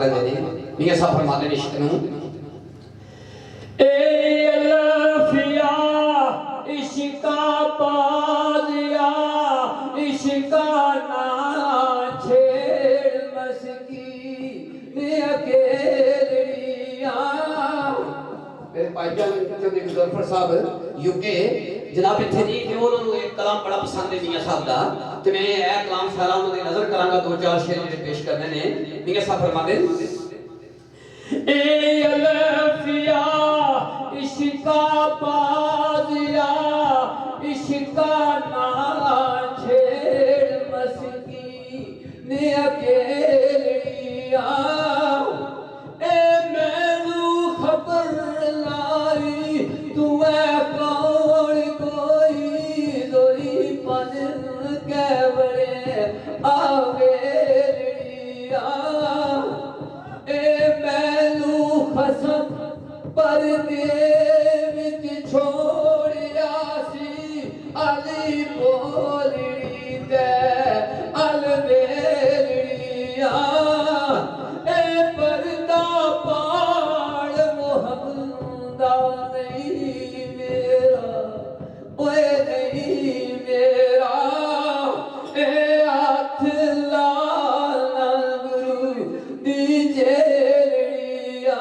रहे ने मियां साहब फरमाते ने इश्क नूं ए अल्फिया इश्का बाजिया इश्का ना छेड़ मस्की ने अकेलिया। मेरे भाईजान चौधरी गुजरफर साहब यूके जनाब इत्थे जी कि उन्होंने एक कलाम बड़ा पसंद है मियां साहब दा ते मैं ए कलाम सारा उन्हां दी नजर करांगा दो चार शेर जेहड़े पेश करने ने मियां साहब फरमाते ए अल्फिया इश्का बाजिया इश्का ना छेड़ मस्की ने अकेलिया। ए मैनू खबर लाई तू है कौन कोई जोरी पन के बड़े आवेलिया। ए मैनू खसम पर दे विच छोड़िया सी अली बोलड़ी दे अलवेलिया। ए पर्दा पाड़ मोहम्मदा नहीं मेरा ओए नहीं मेरा। ए हाथ लाना गुरु दी जेलिया।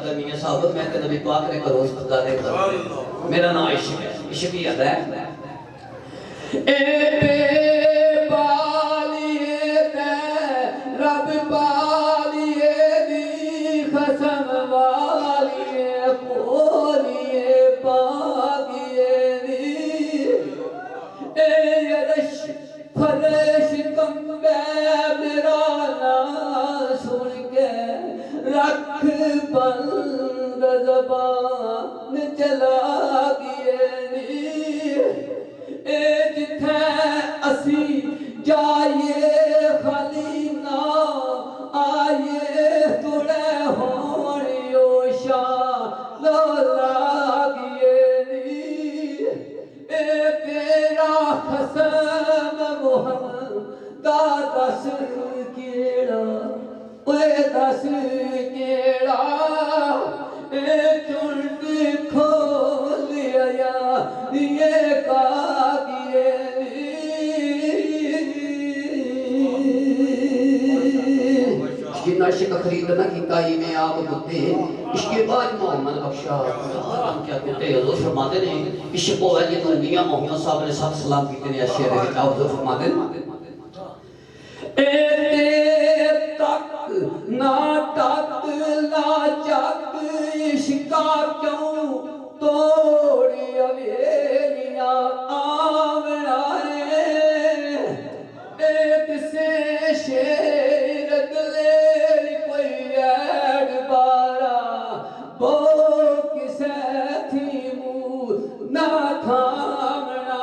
मियां साहब मैं ते नबी पाक ने करो खुदा ने करो मेरा नाम इश्क है इश्क ही आता है। ए बेबालिए ते रब बालिए दी कसम वालिए बोलिए बागिए दी। ए यरश फरश कंबे मेरा नाम सुन के रख बंद ज़बान चला गिए नी। ए जिथे असी जाइए खाली ना आइए तुड़े होणियो शान लागिए नी। ए तेरा खसम मोहम्मदा दस केड़ा ओए दस केड़ा। ए चुंड खोल आया ये कागिए जिन्ना इश्क खरीदना की काई में आप कुत्ते इसके बाद मोहम्मद बख्शा क्या कुत्ते हुजूर फरमाते ने इश्क वो है जिन्हों मियां मोहम्मद साहब ने सत सलाम कीते ने शेर दे विच हुजूर फरमाते ने ए तक ना तक ला जग इश्का क्यों तोड़ी अवेलियां आवड़ा एक से शेर दलेर कोई ऐड बारा वो किसे थी मुँह ना थामना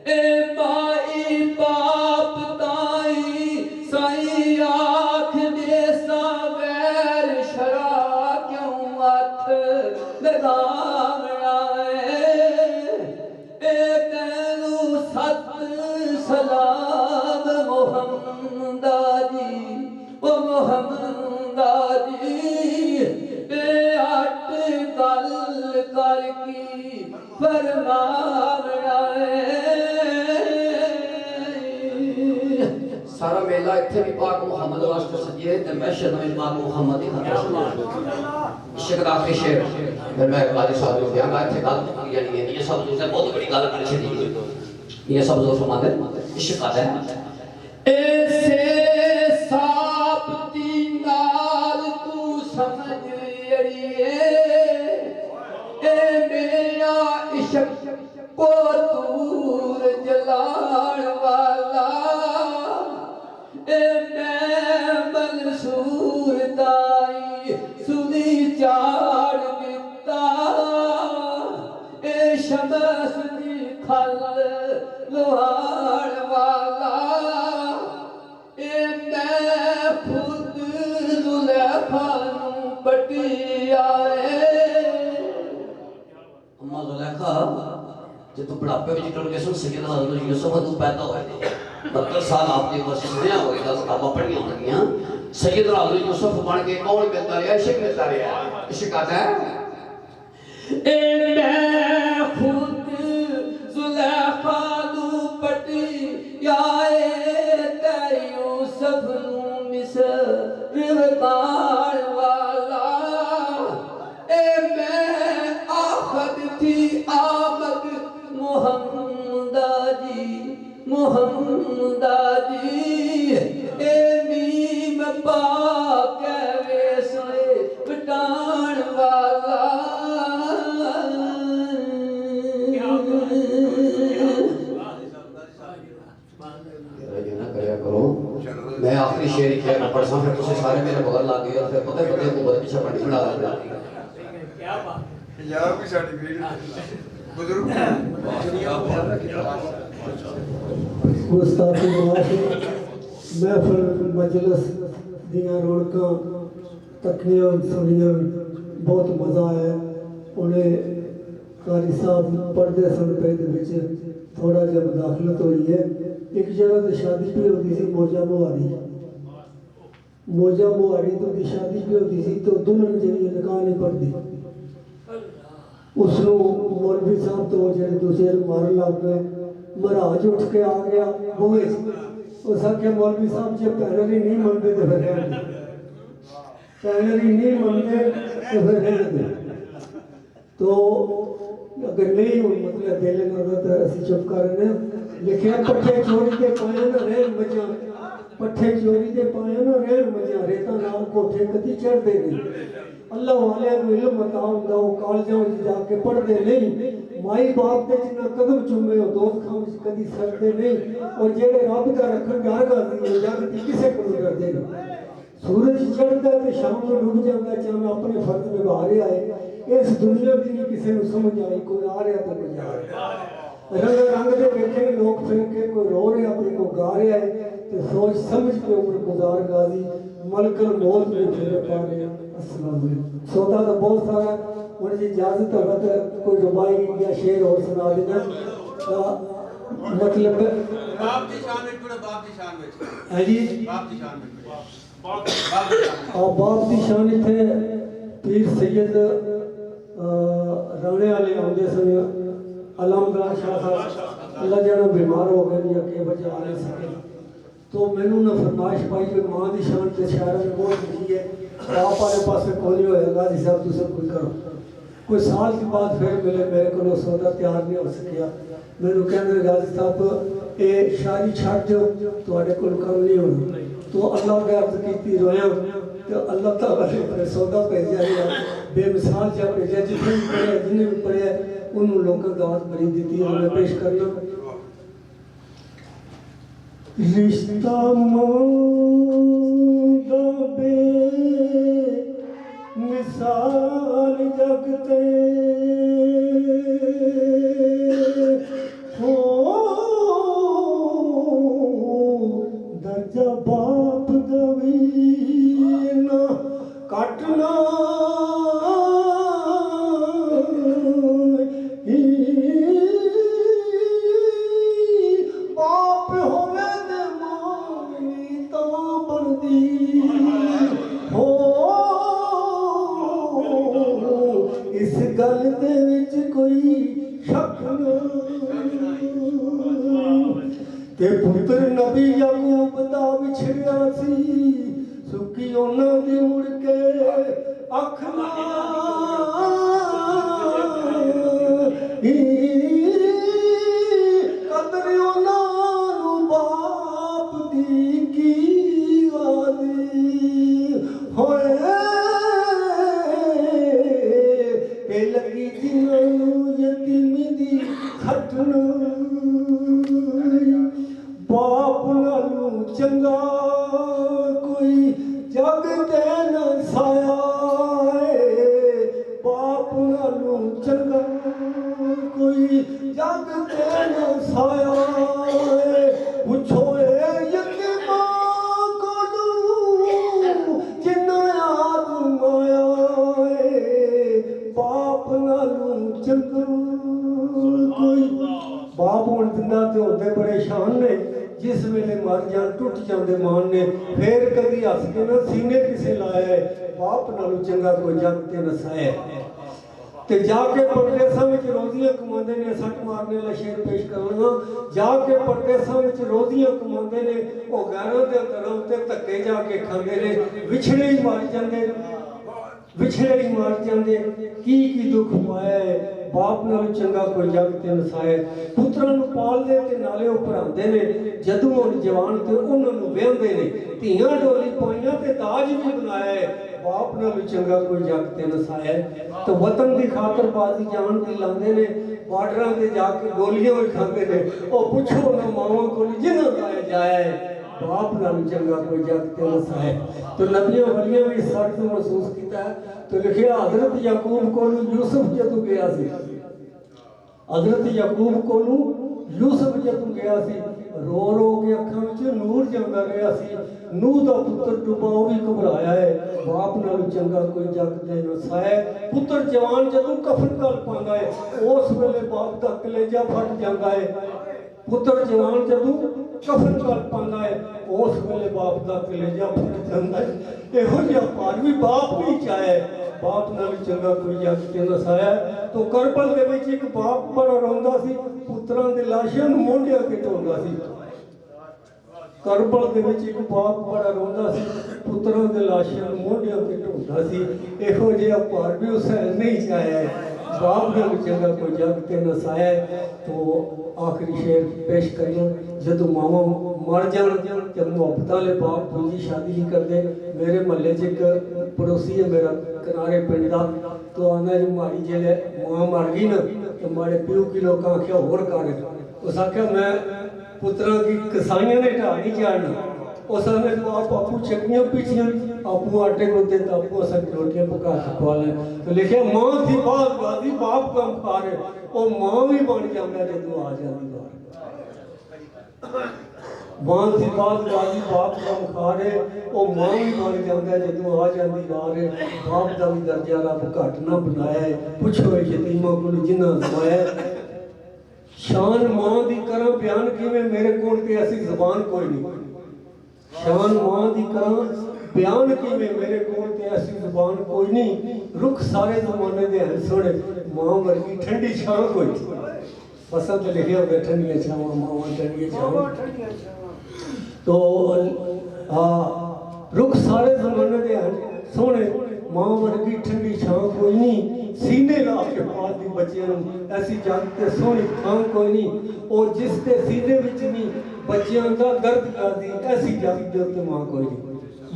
ए माई बाप ताई साई आँख दे सागर शरा क्यों हथ लगावना ए तेनू सत सलाम मोहम्मदा जी ओ मोहम्मदा जी। ए अट गल कर की फरमावना सारा मेला इत्थे भी पाक मुहम्मद वास्ते सजे ते महशर में पाक मुहम्मद ही खत्म इश्क दा आखिरी शेर फिर मैं काजी साहब को दियांगा इत्थे गल यानी ये सब जो है बहुत बड़ी गल कर छड़ी ये सब जो फरमाते इश्क आता है। ऐसे साबती नाल तू समझ अड़िए ए मेरा इश्क को दूर जलाल वाला। ए मैं मंसूर दाई सुनी चाड़ दिता ए शमस दी खल लोहार वाला। ए मैं खुद जुलेखा नू पटिया जुलेखा जो बुढ़ापे में टुर के सुन सके हजरत यूसुफ तू पैदा हुए 72 साल आपने उम्र से सुनिया होगा किताबा पढ़िया होंगियां सैयदना हजरत यूसुफ बन के कौन मिलता रहा इश्क मिलता रहा इश्क आता है ए मैं खुद जुलेखा नू पटी याए ते यूसुफ नू मिस्र वितार वाला ए मैं आखद थी आमद मुहम्मदा जी ए मीम पाक वेसले बटान वाला मैं आखिरी शेर ही किया पढ़ सा फिर तुझे सारे मेरे बगल ला गए और फिर पता पता को बद पीछे पढ़ी बना दिया क्या बात यार भी सर्टिफिकेट बुजुर्ग गुस्ताखी माफी महफिल मजलिस दियां रौनकां तकनियां सुनियां बहुत मज़ा आया उन्हें कारी साहब पढ़ते सन पे थोड़ा जहा मुदाखलत हुई है एक जगह तो शादी भी होती सी मोजा मुहारी तो की शादी भी होती सी तो दुल्हन जी निकाह नहीं पढ़ती उसनों मौलवी साहब तो जेडे दूसरे मारन लग गए महाराज उठ के आ गया बूहे उस आख्या मौलवी साहब जो पैनल ही नहीं मनते तो फिर पैनल ही नहीं मनते तो फिर रहने दे तो अगर नहीं हो मतलब दिल ना तो असि चुप कर रहे लिखिया पट्ठे चोरी के पाए ना रहन मजा पट्ठे चोरी के पाए ना रहन मजा रेता नाल कोठे कदी चढ़ते नहीं अल्लाह वाले को इल्म अता हुंदा वो कॉलेजां विच जाके पढ़दे नहीं माई बाप दे जिन्ना कदम चुमे हो दोस्त खां विच कदी सकदे नहीं और जेड़े रब दा रखन घर करदी है जगत किसे को करदे नहीं सूरज चढ़दा ते शाम को डूब जांदा चाहे मैं अपने फर्ज निभा रहा है इस दुनिया की नहीं किसी को समझ आई कोई आ रहा तो कोई जा रहा रंग रंग दे बैठे लोग फिर के कोई रो रहा कोई को गा रहा है तो सोच समझ के उम्र गुजार गाजी मलकल मौत में फेरे पा रहे हैं अस्सलाम वालेकुम सौदा तो बहुत सारा और जी इजाजत हो तो कोई रुबाई या शेर और सुना देना मतलब बाप की शान में पूरा बाप की शान में है जी बाप की शान में बाप की शान थे पीर सैयद राणे वाले आते सन अलमदुल्ला शाह साहब अल्लाह जाना बीमार हो गए या के वजह आ नहीं सके तो मैनू ना फरमाइश पाई कि मां की शान ते शायरा में बहुत लिखी है आप वाले पास कोई नहीं होएगा जी साहब तुम कोई करो कोई साल के बाद फिर मिले मेरे को सौदा तैयार नहीं हो सकिया मैनू कहते गाजी साहब ये शायरी छड़ दो थोड़े को काम नहीं होना तो अल्लाह के अर्ज की रोया तो अल्लाह ताला ने सौदा भेजा बेमिसाल जब भेजा जितने भी पढ़े जिन्हें भी पढ़े उन्होंने लोगों दावत बड़ी दी उन्हें पेश करना रिश्ता मांगा बे मिसाल जगते हो दर्जा बाप दवी ना काटना बाप होवे ते माई तो बनदी हो इस गल दे विच कोई शक नहीं ते पुत्र नबी याकूब दा विछड़िया सी सुखी उन्हां दी मुड़ के अख ना कदर उन्हां नूं बाप दी की आदी होए ते लगी जिन्हां नूं यतीमी दी खटन बाप नालों चंगा कोई जग ते न साया बाप नालों चंगा कोई जग ते न साया पुछो यतीमा कोलू जिन्ना याद माया बाप नालों चंगा पिता ते होंदे परेशान ने, जिस वेले मर जान टुट जांदे मान ने, फिर कदी हस के ना सीने किसे लाया है, बाप नालों चंगा कोई जग ते नसाया है। ते जाके परदेसां विच रोज़ियां कमांदे ने, सट मारने वाला शेर पेश करांगा, जाके परदेसां विच रोज़ियां कमांदे ने, ओ गैरां दे घरां ते धक्के जाके खांदे ने, विछड़े ही मर जांदे, विछड़े ही मर जांदे, की दुख पाया है, बाप नाल चंगा कोई जग ते नसाया। पुत्रां नूं पालदे ते नाले ओ पढ़ांदे ने, जदों हुण जवान ते उन्हां नूं विआहुंदे ने, धीआं डोली पाईआं ते दाज भी बनाया है, बाप नाल चंगा कोई जग ते नसाया। तो वतन दी खातर बाजी जान दी लांदे ने, बार्डरां ते जाके गोलियां भी खांदे ने, ओ पुछो ना मावां कोल जिन्हां लाया जाया है, बाप नाल चंगा कोई जग ते नसाया। तो नबियां वलियां भी इस शर्त को महसूस किया है। तो लिखिया हजरत याकूब को यूसुफ जदों गया सी, हजरत याकूब को यूसुफ जदों गया सी, रो रो के अखां विच नूर जांदा रहा सी, नूह दा पुत्र डुबा वो भी घबराया है, बाप नाल चंगा कोई जग ते नसाया। पुत्र जवान जदों कफन गल पांदा है, उस वेले बाप दा कलेजा फट जांदा है। पुत्र जवान जदों कफन गल पांदा है, उस वेले बाप दा कलेजा फट जांदा है। इहो जिहा भार भी बाप भी चाहे, बाप नाल चंगा कोई जग ते नसाया। तो करबल दे विच एक बाप बड़ा रोंदा सी, पुत्रां दे लाशां नूं मोंढियां ते ढोंदा सी। करबल दे विच एक बाप बड़ा रोंदा सी, पुत्रां दे लाशां नूं मोंढियां ते ढोंदा सी। इहो जिहा भार भी उस नहीं चाहे, बाप नाल चंगा कोई जग ते नसाया। तो आखिरी शेर पेश करना, जदों मावा मर जान ते मुहब्बत वाले बाप दूजी शादी नहीं करते। मेरे महल्ले च एक पड़ोसी है मेरा किनारे पिंड का, तो आंदा जी माड़ी जेल्लै मां मर गई ना, तो माड़े प्यो की लोग आख्या होर कर, उस आख्या मैं पुत्रां की कसाइयां ने ढा नहीं चाड़ना। उस आने बाप आपू चक्कियां पीछियां, आपू आटे गुदे, आपू अस रोटियां पका खवा लें। तो लिखिया मां थी बात गादी, बाप कम खा रहे, वो मां भी बन जाता जदों आ जाती बाहर। मां थी बात गादी, बाप कम खा रहे, वो मां भी बन जाता जदों आ जाती बाहर। बाप का भी दर्जा रब घट ना बनाया, पुछो यतीमां कोल जिन्हां दवाया। शान मां दी करा बयान किवें, मेरे कोल ते ऐसी ज़बान कोई नहीं। शान मां दी करा बयान किवें, मेरे कोल ते ऐसी ज़बान कोई नहीं। रुख सारे ज़माने दे हैं सोहणे, मां वर्गी ठंडी छां कोई नहीं। बसां ते लिखिया होवे ठंडियां छावां, मावां ठंडियां छावां। तो रुख सारे ज़माने दे हैं सोहणे, मां वर्गी ठंडी छां कोई नहीं। सीने ला के पाल दी बच्चियां नूं, ऐसी जग ते सोहनी थां कोई नहीं। और जिस दे सीने विच नहीं बच्चियां दा दर्द करदी, ऐसी जग दे उत्ते मां कोई नहीं।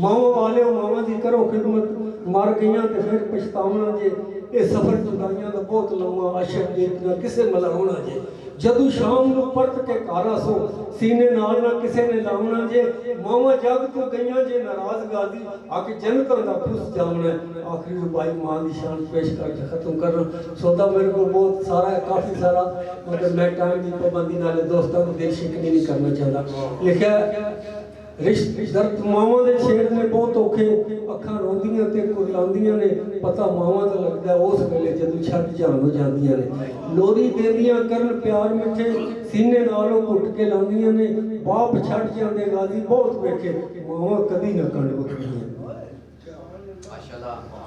मावां वाले मावां दी करो खिदमत, मर गईयां ते फिर पछतावना जे। ये सफर जुदाइयां दा बहुत लंबा, अशक देखना किसे मिलावना जे। जदों शाम नूं परत के घर आसो, सीने नाल ना किसे ने लावना जे। मावां जग तो गईयां जे नाराज गादी, आके जन्नतां दा खुश जावना। आखिरी रुबाई मां दी शान पेश करके खत्म करना। सौदा मेरे को बहुत सारा है, काफ़ी सारा, मगर मैं टाइम की पाबंदी नाल दोस्तों को देख शिकनी नहीं करना चाहता। लिखा दर्द मावां दे छेड़ने बहुत औखे, अखां रोंदियां ते कुरलांदियां ने, पता मावां दा लगदा उस वेले जदों छड्ड जान हो जांदियां ने। लोरी देंदियां करन प्यार मिठे, सीने नालों घुट के लांदियां ने। बाप छड्ड जांदे गाजी बहुत वेखे, मावां कदी ना कंड वखदियां। माशाअल्लाह।